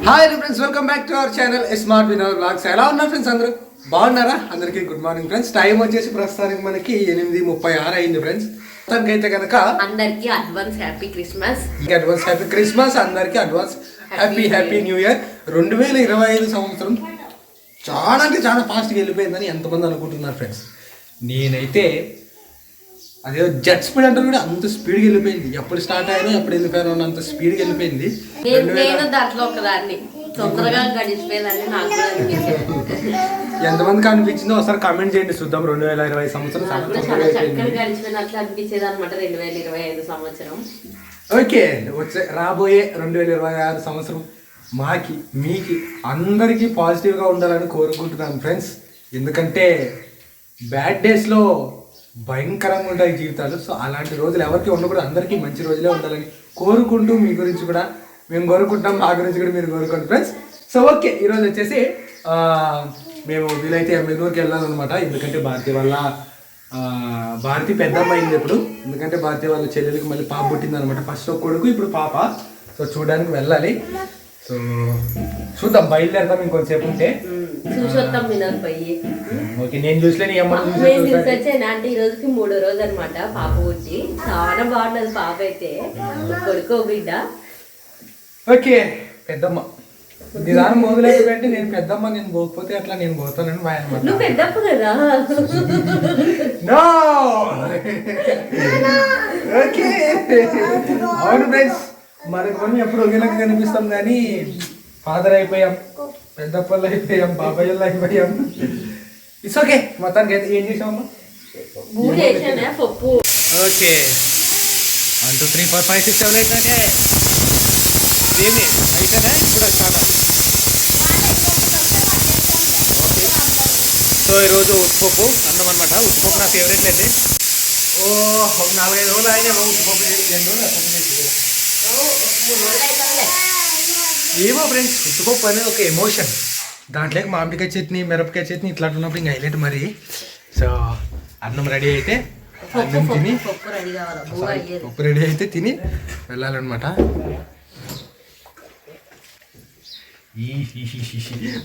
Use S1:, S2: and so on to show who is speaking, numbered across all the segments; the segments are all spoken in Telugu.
S1: Hi friends, welcome back to our channel smart Vinod vlogs. ఎలా ఉన్నారు ఫ్రెండ్స్? అందరూ బాగున్నారా? అందరికీ గుడ్ మార్నింగ్ ఫ్రెండ్స్. టైం వచ్చేసి ప్రస్తుతానికి మనకి 8:36 అయింది ఫ్రెండ్స్. అయితే కనుక
S2: అందరికి అడ్వాన్స్ హ్యాపీ క్రిస్మస్.
S1: అందరికి అడ్వాన్స్ హ్యాపీ న్యూ ఇయర్. 2025 సంవత్సరం చాలా అంటే చాలా ఫాస్ట్గా వెళ్ళిపోయిందని ఎంతమంది అనుకుంటున్నారు ఫ్రెండ్స్. నేనైతే అదే జెట్ స్పీడ్ అంటే కూడా అంత స్పీడ్గా వెళ్ళిపోయింది. ఎప్పుడు స్టార్ట్ అయినా ఎప్పుడు వెళ్ళిపోయాను అంత స్పీడ్గా వెళ్ళిపోయింది.
S2: నేను దాంట్లో ఒకదాన్ని తొందరగా గడిచిపోయిందని నాకు
S1: ఎంతమందికి అనిపించిందో ఒకసారి కామెంట్ చేయండి చూద్దాం. 2020 సంవత్సరం
S2: చాలా చక్కగా గడిచిపోయినట్లు అనిపించేది అనమాట 2025 సంవత్సరం.
S1: ఓకే, వచ్చే రాబోయే 2026 సంవత్సరం మాకి మీకి అందరికీ పాజిటివ్గా ఉండాలని కోరుకుంటున్నాను ఫ్రెండ్స్. ఎందుకంటే బ్యాడ్ డేస్లో భయంకరంగా ఉంటాయి జీవితాలు. సో అలాంటి రోజులు ఎవరికి ఉండకూడదు, అందరికీ మంచి రోజులే ఉండాలని కోరుకుంటూ మీ గురించి కూడా మేము కోరుకుంటాం, మా గురించి కూడా మీరు కోరుకోండి ఫ్రెండ్స్. సో ఓకే, ఈరోజు వచ్చేసి మేము వీలైతే ఎమ్మెల్యూరుకి వెళ్ళాలన్నమాట. ఎందుకంటే భారతి పెద్దమ్మ అయింది ఇప్పుడు. ఎందుకంటే భారతి వాళ్ళ చెల్లెలకి మళ్ళీ పాప పుట్టిందనమాట. ఫస్ట్ ఒక కొడుకు, ఇప్పుడు పాప. సో చూడడానికి వెళ్ళాలి. సో చూద్దాం, బయలుదేరతాం ఇంకొంచెంసేపు ఉంటే. ఓకే, నేను చూసలేని
S2: అంటే ఈ రోజుకి 3వ రోజు అనమాట పాప పుట్టి. చాలా బాగున్నది పాప అయితే, కొడుకో బిడ్డ.
S1: ఓకే, పెద్దమ్మ నిదానం మొదలైపోయింటే నేను పెద్దమ్మ, నేను పోకపోతే అట్లా నేను పోతానని భయం అనమాట.
S2: నువ్వు పెద్దప్ప కదా.
S1: ఓకే, అవును ఫ్రెండ్స్, మరి కొన్ని ఎప్పుడు ఒకేలాగా కనిపిస్తాం కానీ ఫాదర్ అయిపోయాం, పెద్దప్పళ్ళు అయిపోయాం, బాబాయ్యలు అయిపోయాం. It's okay. మొత్తానికి అయితే ఏం చేసామమ్మా?
S2: పప్పు.
S1: ఓకే, 1 2 3 4 5 6 7 8 9 ఏమి అయితేనే ఇప్పుడు చాలా. ఓకే, సో ఈరోజు ఉత్తుపప్పు అన్నం అనమాట. ఉత్తుపప్పు నా ఫేవరెట్ అండి. ఓ 4-5 రోజులు అయినా ఉత్తుపప్పు 2 రోజులు ఏమో ఫ్రెండ్స్. ఉత్తుపప్పు అనేది ఒక ఎమోషన్. దాంట్లోకి మామిడికాయ చట్నీ, మిరపకాయ చట్నీ ఇట్లాంటి ఉన్నప్పుడు ఇంకా హైలైట్ మరి. సో అన్నం రెడీ అయితే అన్నం తిని, పప్పు రెడీ అయితే తిని వెళ్ళాలన్నమాట.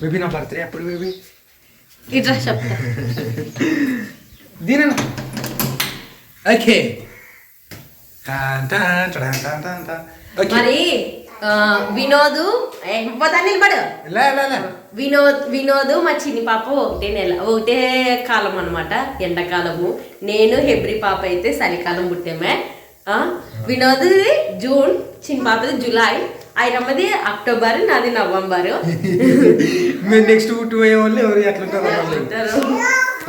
S1: బేబీ నా బర్త్డే ఎప్పుడు బేబీ? దీని ఓకే.
S2: మరి వినోదు వినోదు మా చిన్ని పాప ఒకటే కాలం అనమాట, ఎండాకాలము. నేను హెబ్రి పాప అయితే చలికాలం పుట్టామే. వినోద్ జూన్, చిన్న పాపది జూలై, ఆయనమ్మది అక్టోబర్, నాది నవంబర్.
S1: నెక్స్ట్ 2 వాళ్ళు ఎవరు ఎట్లుంటారు.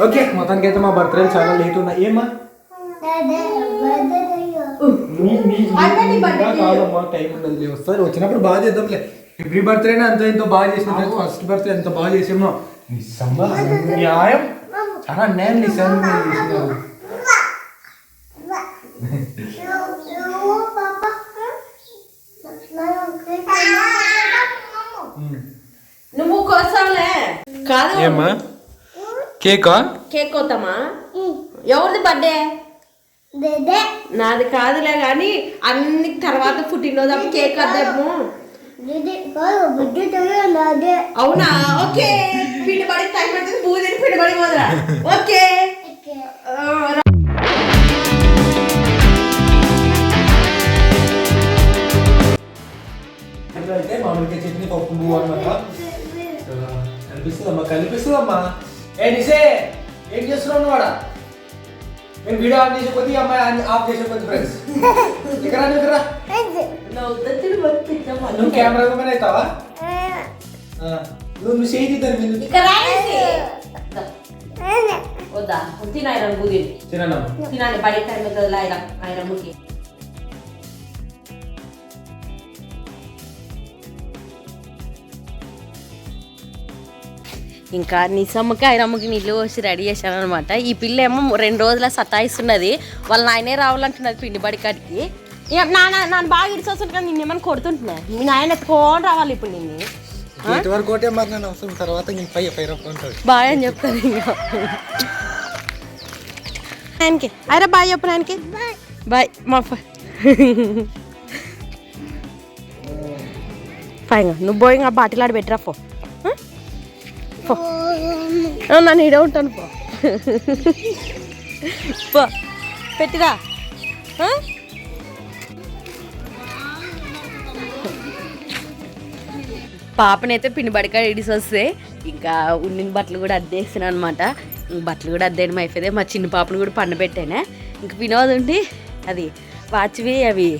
S1: ఓకే, మొత్తానికి అయితే మా బర్త్డే చాలా లేట్ ఉన్నాయి. ఏమా కాదమ్మా, టైం ఉండదు. వస్తారు, వచ్చినప్పుడు బాగా చేద్దాంలే. ఎవ్రీ బర్త్డేనే అంత ఎంతో బాగా చేసిన. ఫస్ట్ బర్త్డే ఎంత బాగా చేసామో నిజంగా న్యాయం, చాలా అన్యాయం నిజాన్ని చేసినారు.
S2: నువ్వు కోసంలే కాదు.
S1: ఏమ్మా కేకా?
S2: కేక్ కోతామా? ఎవరిది బర్త్డే? నాది కాదులే కానీ అన్ని తర్వాత పుట్టినరోజు అప్పుడు కేక్ వద్దాము. అవునా? ఓకే, పిండి పడి టైం పడుతుంది. పూజని పిండి పడి పోదురా. ఓకే,
S1: అయితే మామిడికాయ చట్నీ, పప్పు, పువ్వు అనమాట. కనిపిస్తుందమ్మా. ఏ నిసే, ఏం చేస్తున్నావు వాడా? నేను వీడియో ఆన్ చేసే కొద్ది, అమ్మాయి ఆఫ్ చేసే కొద్ది. ఫ్రెండ్స్ ఇక్కడ నువ్వు కెమెరా ఓపెన్ అవుతావా? నువ్వు చేయి తింటారు
S2: వద్దా? తినాయన బుద్ధి తినాలి. బడి టైం అవుతుంది ఆయన ముఖ్య. ఇంకా నిజమ్మకి ఆయనమ్మకి నీళ్ళు వచ్చి రెడీ చేశాను అనమాట. ఈ పిల్ల ఏమో 2 రోజుల సతాయిస్తున్నది. వాళ్ళ నాయనే రావాలంటున్నది పిండి బడి కాడికి. నాన్న బాగా ఇడిచొస్తుంది కానీ నిన్న ఏమన్నా కొడుతుంటున్నా. మీ నాయన ఎత్తుకొని రావాలి ఇప్పుడు నిన్ను. బాయ్ అని చెప్తాను ఇంకా ఆయనకి. అరే బాయ్ చెప్పు ఆయనకి. బాయ్ మా పైగా నువ్వు పోయి ఆ బాటిల్ ఆడ పెట్టరా పో పో నన్ను ఇడే ఉంటాను పో పో పెట్టిరా పాపనైతే పిండి బడికాడ ఇడిసి వస్తే ఇంకా ఉండిన బట్టలు కూడా అద్దేసాను అనమాట. బట్టలు కూడా అద్దేయడం అయిపోయింది. మా చిన్న పాపను కూడా పండబెట్టానే. ఇంక వినోద్ ఉండి అది వాచ్వి అవి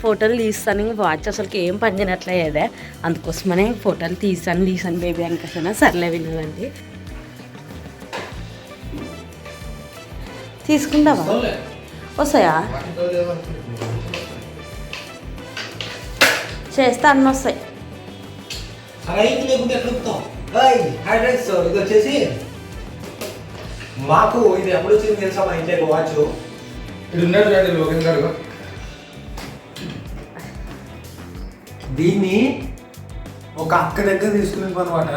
S2: ఫోటోలు తీస్తాను. ఇంక వాచ్ అసలుకి ఏం పని చేయనట్లేదే, అందుకోసమనే ఫోటోలు తీసాను బేబీ అనుకోసనా. సర్లే వినోదండి తీసుకుందావా, వస్తాయా? చేస్తే అన్నీ వస్తాయి.
S1: ఇది వచ్చేసి మాకు ఇది ఎప్పుడు వచ్చింది తెలుసా, మా ఇంట్లో వాచ్ ఇది ఉన్నాడు చూడండి లోకేష్ గారు. దీన్ని ఒక అక్క దగ్గర తీసుకున్నాం అనమాట.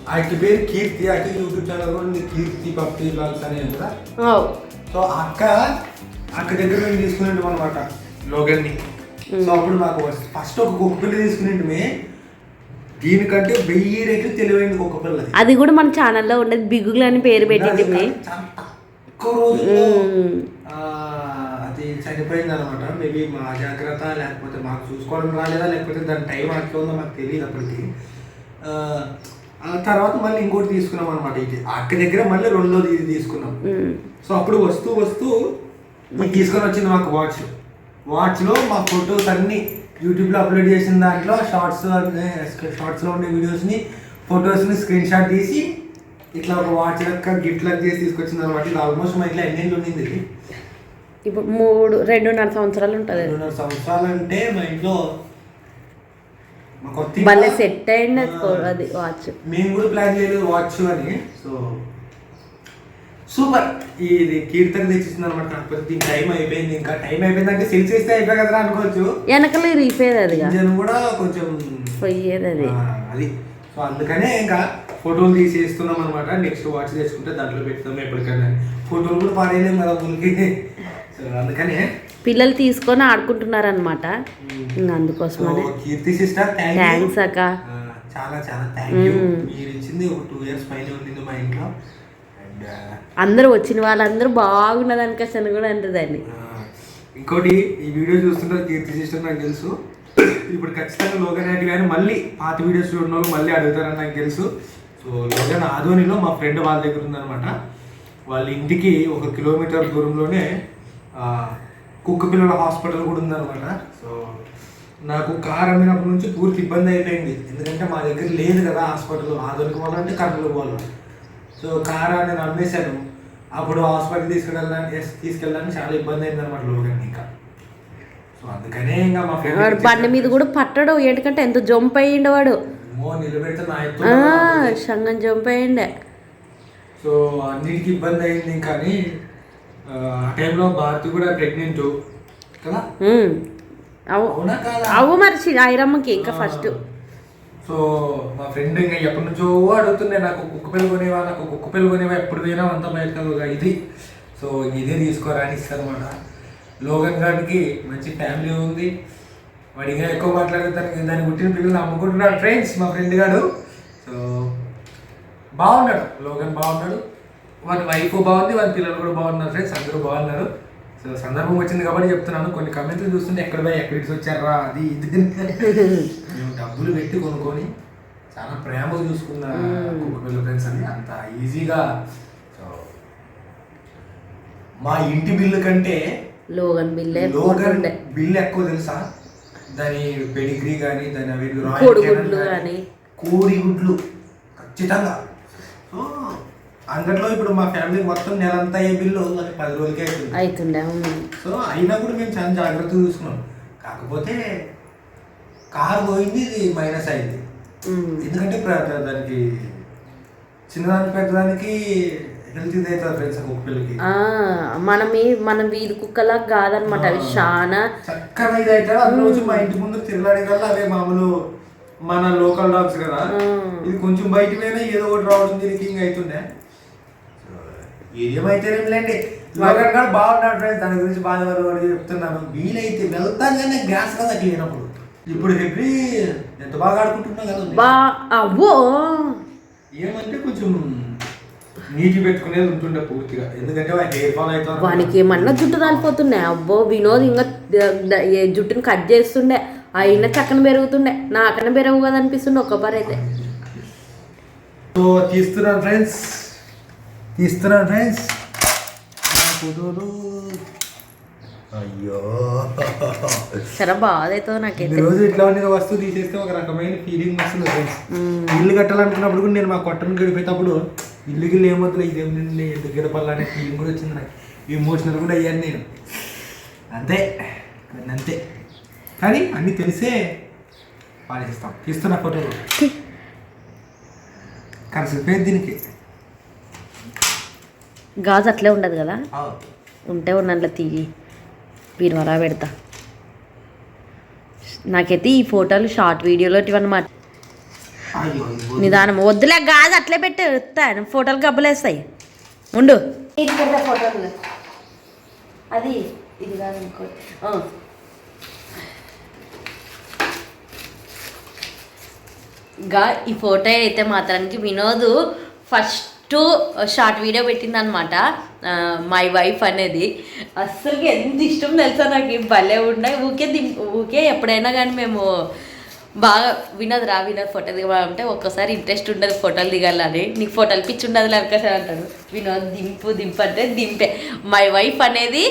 S1: ఆ అక్క పేరు కీర్తి. అక్క యూట్యూబ్ ఛానల్ కూడా ఉంది, కీర్తి పప్పి బ్లాగ్స్ అనేది కదా. సో అక్క దగ్గర మేము తీసుకున్నాం అనమాట లోగన్ని. సో అప్పుడు మాకు ఫస్ట్ ఒక కుక్క పిల్ల తీసుకునేటమే. దీనికంటే 1000 రెట్లు తెలివైంది కుక్క పిల్ల.
S2: అది కూడా మన ఛానల్లో ఉండేది, బిగులు అని పేరు పెట్టింది.
S1: తక్కువ రోజుల్లో అది చనిపోయింది అనమాట. మేబీ మా జాగ్రత్త, లేకపోతే మాకు చూసుకోవడం రాలేదా, లేకపోతే దాని టైం అట్లా ఉందో మాకు తెలియదు అప్పటికి. తర్వాత మళ్ళీ ఇంకోటి తీసుకున్నాం అనమాట. ఇది అక్క దగ్గర మళ్ళీ రెండోది ఇది తీసుకున్నాం. సో అప్పుడు వస్తూ తీసుకొని వచ్చింది మాకు వాచ్లో మా ఫొటోస్ అన్ని యూట్యూబ్లో అప్లోడ్ చేసిన దాంట్లో షార్ట్స్లో ఉండే వీడియోస్ని ఫొటోస్ని స్క్రీన్ షాట్ తీసి ఇట్లా ఒక వాచ్ లెక్క గిఫ్ట్ లెక్క చేసి తీసుకొచ్చింది అనమాట. ఇది ఆల్మోస్ట్ మా ఇట్లా ఎన్నేళ్ళు ఉండింది. ఇది
S2: ఇప్పుడు 2.5 సంవత్సరాలు ఉంటుంది.
S1: 2.5 సంవత్సరాలు అంటే మా ఇంట్లో
S2: భలే సెట్ అయింది అది వాచ్.
S1: మేము కూడా ప్లాన్ చేయలేదు వాచ్ అని. So super. ఇది కీర్తన తెచ్చిస్తుంది అనమాట. కాకపోతే దీనికి టైం అయిపోయింది. ఇంకా టైం అయిపోయిందంటే సెల్స్ వేస్తే అయిపోయి కదా అనుకోవచ్చు.
S2: వెనకలు రీపోయేది, అది
S1: కూడా కొంచెం
S2: పోయేది
S1: అది. సో అందుకనే ఇంకా ఫోటోలు తీసేస్తున్నాం అనమాట. నెక్స్ట్ వాచ్ తెచ్చుకుంటే దాంట్లో పెడతాం ఎప్పటికైనా. ఫోటోలు కూడా పాడేయలేము కదా ఊరికి. సో అందుకనే
S2: పిల్లలు తీసుకొని ఆడుకుంటున్నారు అనమాట. ఇంకా అందుకోసమనే
S1: కీర్తి సిస్టర్
S2: థ్యాంక్స్ అక్క,
S1: చాలా చాలా థ్యాంక్ యూ. మీరు ఇచ్చింది ఒక 2 years పైన ఉండింది మా ఇంట్లో. అండ్
S2: అందరూ వచ్చిన వాళ్ళందరూ బాగున్నది అనుకోసని కూడా అంటుందండి.
S1: ఇంకోటి ఈ వీడియో చూస్తుంటారు కీర్తి సిస్టర్ నాకు తెలుసు. ఇప్పుడు ఖచ్చితంగా లోగన్ యాక్టివ్ కానీ మళ్ళీ పాత వీడియోస్ చూడడం వాళ్ళు మళ్ళీ అడుగుతారని నాకు తెలుసు. సో లోగన్ ఆదోనిలో మా ఫ్రెండ్ వాళ్ళ దగ్గర ఉందనమాట. వాళ్ళ ఇంటికి 1 kilometer దూరంలోనే కుక్క పిల్లల హాస్పిటల్ కూడా ఉందన్నమాట. సో నాకు కార్ అమ్మినప్పటి నుంచి పూర్తి ఇబ్బంది అయిపోయింది. ఎందుకంటే మా దగ్గర లేదు కదా హాస్పిటల్. ఆదోనికి పోవాలంటే కర్నూలు పోవాలి. సో కార్ నేను అమ్మేశాను. అప్పుడు హాస్పిటల్ తీసుకెళ్ళడానికి చాలా ఇబ్బంది అయింది అనమాట లోగన్. ఇంకా సో అందుకనే ఇంకా మా ఫ్రెండ్
S2: బండి మీద కూడా పట్టడు. ఎందుకంటే ఎంత జంప్ అయ్యిండు వాడు,
S1: నిలబెడితే
S2: సంగం జంప్ అయ్యిండే.
S1: సో అన్నిటికీ ఇబ్బంది అయింది. కానీ ఆ టైంలో భారతి కూడా ప్రెగ్నెంట్ కదా. అవునా కాదా?
S2: అవు మరి ఐరమ్మకి ఇంకా ఫస్ట్.
S1: సో మా ఫ్రెండ్ ఇంకా ఎప్పటి నుంచో అడుగుతుండే నాకు కుక్క పిల్ల కొనేవా ఎప్పుడు పోయినా అంతా బయట ఇది. సో ఇదే తీసుకోరా అని ఇస్తారన్నమాట. లోగన్ గారికి మంచి ఫ్యామిలీ ఉంది. వాడు ఇంకా ఎక్కువ మాట్లాడతాను. దాన్ని పుట్టిన పిల్లలు అమ్ముకుంటున్నాడు ఫ్రెండ్స్ మా ఫ్రెండ్ గారు. సో బాగున్నాడు లోగన్, బాగున్నాడు. వాడి వైఫ్ బాగుంది, వాడి పిల్లలు కూడా బాగున్నారు ఫ్రెండ్స్, అందరూ బాగున్నారు. సో సందర్భం వచ్చింది కాబట్టి చెప్తున్నాను. కొన్ని కమెంట్లు చూస్తుంటే ఎక్కడికి వచ్చారా అది ఇది. మేము డబ్బులు పెట్టి కొనుక్కొని చాలా ప్రేమగా చూసుకున్న కుక్క పిల్ల ఫ్రెండ్స్ అని అంత ఈజీగా. సో మా ఇంటి బిల్లు కంటే లోగన్ బిల్లు ఎక్కువ తెలుసా. దాని పెడిగ్రీ కానీ దాని కోడిగుడ్లు ఖచ్చితంగా. అందులో ఇప్పుడు మా ఫ్యామిలీ మొత్తం నెలంతా అయ్యే బిల్లు 10 రోజులకే అవుతుండే. సో అయినా కూడా మేము చాలా జాగ్రత్తగా చూసుకున్నాం. కాకపోతే కారు పోయింది, ఇది మైనస్ అయింది. ఎందుకంటే దానికి చిన్నదానికి పెద్దదానికి హెల్త్ ఇది అవుతుంది ఫ్రెండ్స్. కుక్క పిల్లకి
S2: మన వీధి కుక్కలా కాదనమాట. అవి చాలా
S1: చక్కగా ఇది అవుతుంది. అందులో వచ్చి మా ఇంటి ముందు తిరగడానికి వల్ల అవే మామూలు మన లోకల్ డాగ్స్ కదా. ఇది కొంచెం బయట పోయినా ఏదో ఒకటి రావడం దీనికి ఇంకా అవుతుండే. ఏమైతేనేమిలేండి. లోకల్ గారు బాగున్నాడు ఫ్రెండ్స్. దాని గురించి బాధపడి చెప్తున్నాను. వీలైతే వెళ్తాను కానీ గ్యాస్ కదా అట్లా లేనప్పుడు ఇప్పుడు హెబ్రి ఎంత బాగా ఆడుకుంటున్నా కదా
S2: బా అవ్వో
S1: ఏమంటే కొంచెం నీటి పెట్టుకునేది ఉంటుండే పూర్తిగా, ఎందుకంటే హెయిర్ ఫాల్ అవుతారు.
S2: వానికి ఏమన్నా జుట్టు రాలిపోతున్నాయి. అబ్బో వినోద్ ఇంకా జుట్టుని కట్ చేస్తుండే, అయినా చక్కన పెరుగుతుండే, నాకన్నా పెరగు కదా అనిపిస్తుండే ఒక్కపారి అయితే.
S1: సో తీస్తున్నాను ఫ్రెండ్స్. అయ్యో
S2: చాలా బాధ అవుతుంది నాకైతే.
S1: రోజు ఇట్లా ఉండే వస్తువు తీసేస్తే ఒక రకమైన ఫీలింగ్ వస్తుంది ఫ్రెండ్స్. ఇల్లు కట్టాలనుకున్నప్పుడు కూడా నేను మా కొట్టను గడిపేటప్పుడు ఇల్లు గిల్లు ఏమవుతుంది, ఇదేం ఎందుకు గడపాలనే ఫీలింగ్ కూడా వచ్చింది నాకు. ఎమోషనల్ కూడా అయ్యాను నేను. అంతే కానీ అన్నీ తెలిసే పాలిస్తాం. తీస్తున్నా ఫోటోలు కలిసిపోయేది దీనికి.
S2: గాజు అట్లే ఉండదు కదా, ఉంటే ఉన్నట్ల తీయి బీరువాలా పెడతా. నాకైతే ఈ ఫోటోలు షార్ట్ వీడియోలో ఇవన్నమాట. నిదానం వద్దులే, గాజు అట్లే పెట్టి ఫోటోలు గబ్బలేస్తాయి. ఉండు ఫోటోలు అది ఇది కాదు ఇంకో ఈ ఫోటో అయితే మాత్రానికి వినోద్ ఫస్ట్ షార్ట్ వీడియో పెట్టింది అనమాట, మై వైఫ్ అనేది. అస్సలకి ఎంత ఇష్టం తెలుసా నాకు, భలే ఉన్నాయి. ఊకే ఎప్పుడైనా కానీ మేము బాగా వినోద్ ఫోటో దిగాలంటే ఒక్కోసారి ఇంట్రెస్ట్ ఉండదు ఫోటోలు దిగాలని, నీకు ఫోటోలు పిచ్చి ఉండదు లేకపోతే అంటాడు. వినోద్ దింపు అంటే దింపే. మై వైఫ్ అనేది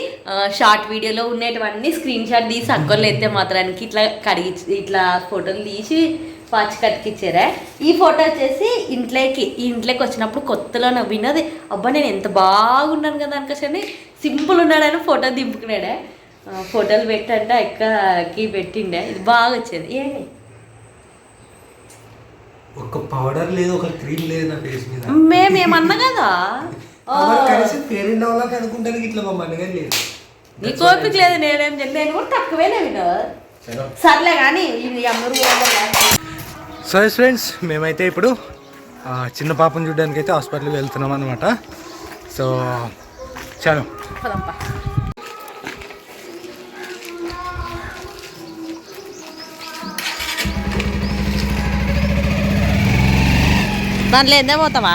S2: షార్ట్ వీడియోలో ఉండేటివన్నీ స్క్రీన్ షాట్ తీసి అక్కలు అయితే మాత్రానికి ఇట్లా ఇట్లా ఫోటోలు తీసి పాచి కట్టుకిచ్చారా. ఈ ఫోటో వచ్చేసి ఇంట్లోకి వచ్చినప్పుడు కొత్తలో వినోద్ అబ్బా నేను ఎంత బాగున్నాను కదా అనుకోసని సింపుల్ ఉన్నాడని ఫోటో దింపుకున్నాడే. ఫోటోలు పెట్టంటే అక్కకి పెట్టిండే, ఇది బాగా వచ్చేది. ఏమి
S1: ఒక పౌడర్ లేదు, ఒక క్రీమ్ లేదు నా ఫేస్ మీద.
S2: మేమేమన్నా కదా
S1: అనుకుంటాను ఇట్లా మమ్మల్ని కానీ లేదు.
S2: నీ కోపిక లేదు, నేను కూడా తక్కువేలే వినోద్. సర్లే కానీ ఇది అందరూ.
S1: సో ఫ్రెండ్స్ మేమైతే ఇప్పుడు చిన్న పాపను చూడడానికి అయితే హాస్పిటల్కి వెళ్తున్నాం అనమాట. సో చలో
S2: దాంట్లో ఎందే పోతావా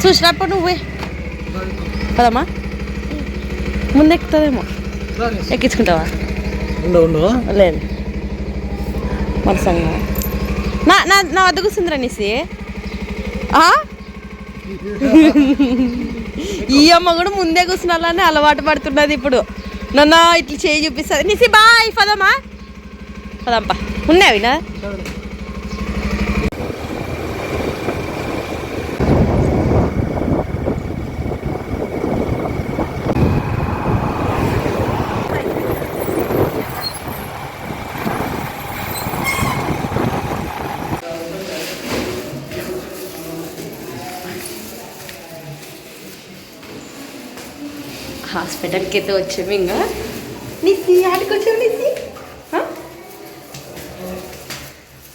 S2: చూసినప్పుడు నువ్వే పదమ్మా. ముందు ఎక్కుతుందేమో, ఎక్కించుకుంటావా? లేదు మనసంగా నా వద్ద కూర్చుందిరా నీసి. ఈ అమ్మ కూడా ముందే కూర్చున్నాలని అలవాటు పడుతున్నది ఇప్పుడు. నన్ను ఇట్లా చేయి చూపిస్తుంది. నీసి బాయ్ పదమ్మా పదంపా. ఉన్నావినా హాస్పిటల్కి అయితే వచ్చాము. ఇంకా నీసి ఆడికి వచ్చావు నీసి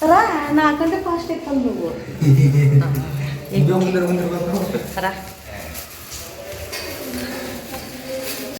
S2: రా, నాకంటే ఫాస్ట్ ఎక్కువ నువ్వు రా.